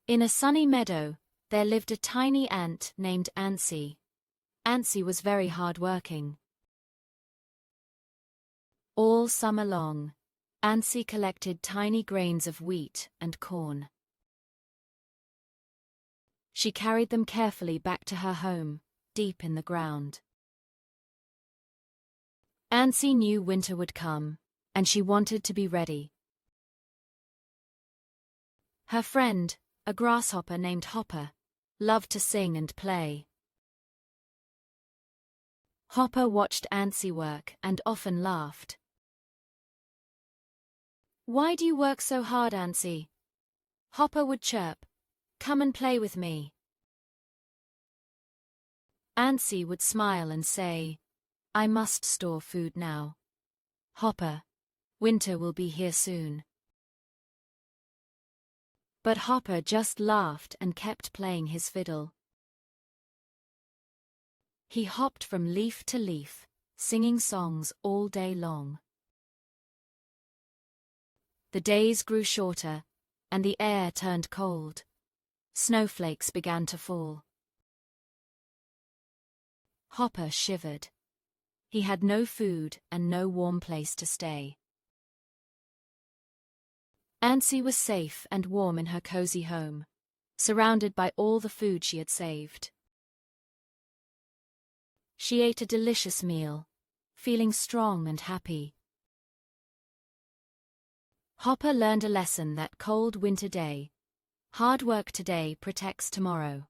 In a sunny meadow, there lived a tiny ant named Antsy. Antsy was very hardworking. All summer long, Antsy collected tiny grains of wheat and corn. She carried them carefully back to her home, deep in the ground. Antsy knew winter would come, and she wanted to be ready. Her friend, a grasshopper named Hopper, loved to sing and play. Hopper watched Antsy work and often laughed. "Why do you work so hard, Antsy?" Hopper would chirp. "Come and play with me." Antsy would smile and say, "I must store food now. Hopper, winter will be here soon." But Hopper just laughed and kept playing his fiddle. He hopped from leaf to leaf, singing songs all day long. The days grew shorter, and the air turned cold. Snowflakes began to fall. Hopper shivered. He had no food and no warm place to stay. Antsy was safe and warm in her cozy home, surrounded by all the food she had saved. She ate a delicious meal, feeling strong and happy. Hopper learned a lesson that cold winter day: hard work today protects tomorrow.